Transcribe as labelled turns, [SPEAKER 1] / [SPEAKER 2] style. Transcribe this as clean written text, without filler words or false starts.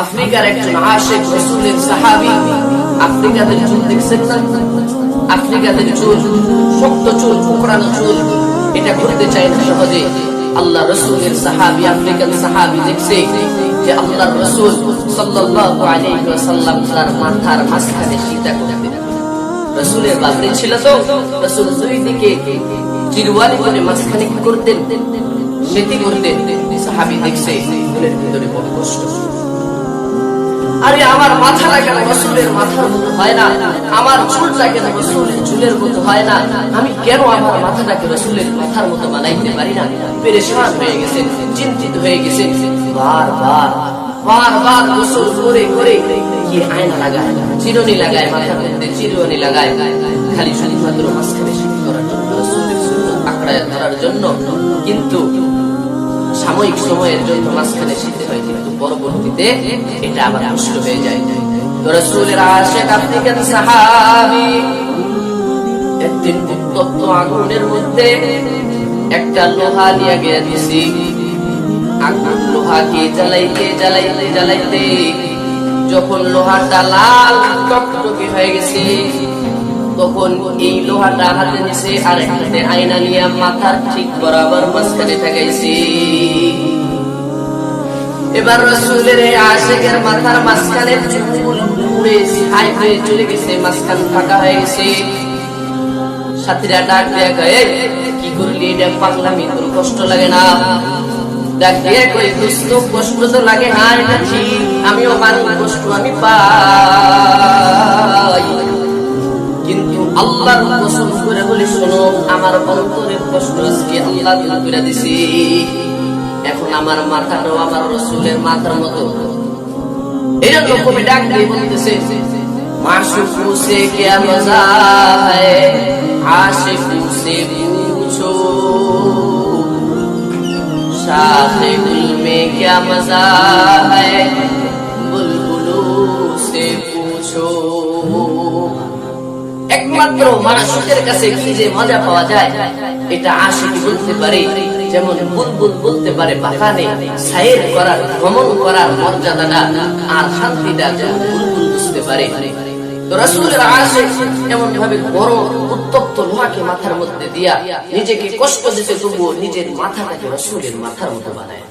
[SPEAKER 1] আফ্রিকার একজন আশিক রাসূলের সাহাবী। আফ্রিকাদের চুল দেখছেন না? আফ্রিকাদের চুল, শক্ত চুল, কোকড়ানো চুল, এটা করতে চায় না সহজে। আল্লাহ রাসূলের সাহাবী, আফ্রিকান সাহাবী দেখছে যে আল্লাহর রাসূল সাল্লাল্লাহু আলাইহি ওয়াসাল্লাম তার মাথার মাঝখানে সীতা করতেন। রাসূলের বাবরি ছিল তো, রাসূল দুই দিকে চিরওয়ালি করে মাঝখানে কি করতেন? মেথি করতেন। সাহাবী দেখছে, মনের ভিতরে বড় কষ্ট। আরে আমার মাথাটা কেন রাসূলের মাথার মতো হয় না? আমার চুলটা কেন রাসূলের চুলের মতো হয় না? আমি কেন আমার মাথাটাকে রাসূলের মাথার মতো বানাইতে পারি না? পেরেশান হয়ে গেছেন, চিন্তিত হয়ে গেছেন। বারবার গোসল করে করে কি আয়না লাগায়, চিরুনি লাগায়, মাথার মধ্যে চিরুনি লাগায়, খালি শুধুমাত্র মাঝখানে সিদ্ধি করার জন্য, রাসূলের সুন্নাত আঁকড়ায় ধরার জন্য। কিন্তু সাময়িক সময়ের জন্য মাঝখানে সিদ্ধি হয়, কিন্তু পরবর্তীতে এটা আবার নষ্ট হয়ে যায়। তো রাসূলের আশিক আফ্রিকান সাহাবী একদিন উত্তপ্ত আগুনের মধ্যে একটা লোহা নিয়ে গিয়ে দিছি। আগুন লোহাকে জ্বালাইতে জ্বালাইতে জ্বালাইতে যখন লোহাটা লাল টকটকে হয়ে গেছে, তখন এই লোহাটা হাতে নিছে আর হাতে আয়না নিয়ে মাথার ঠিক বরাবর মাঝখানে ঠেকাইছি। এবার রাসূলের আশিকের মাথার মাঝখানে চুল উড়ে ছাই হয়ে চলে গেছে, মাঝখান ফাঁকা হয়ে গেছে। সাথীরা ডাক দিয়ে কয়, কি করলি? এটা পাগলামি, তোর কষ্ট লাগে না? ডাক দিয়ে কই, দোস্ত কষ্ট তো লাগে না, এটা ঠিক, আমিও মানি কষ্ট আমি পাই, কিন্তু আল্লাহর কসম করে বলি শোনো, আমার অন্তরের কষ্ট আজকে আল্লাহ দূর করে দিছি। এখন আমার মাথাটাও আমার রাসূলের মাথার মতো। এরকম কবি ডাক দিয়ে বলতেছে, মাশুকু সে কিয়া মজা হ্যায়, আশিকু সে পুছো, শাখে গুল মে কিয়া মজা হ্যায়, বুলবুলু সে পুছো। একমাত্র মাশুকের কাছে কি যে মজা পাওয়া যায় এটা আশিক বলতে পারে। যেমন বুলবুল বলতে পারে বাগানে সাইর করার, ভ্রমণ করার মর্যাদাটা আর শান্তিটা যেমন বুলবুল বুঝতে পারে। তো রাসূলের আশিক এমন ভাবে বড় উত্তপ্ত লোহাকে মাথার মধ্যে দিয়া নিজেকে কষ্ট দিতে তবুও নিজের মাথাটাকে রাসূলের মাথার মতো বানায়।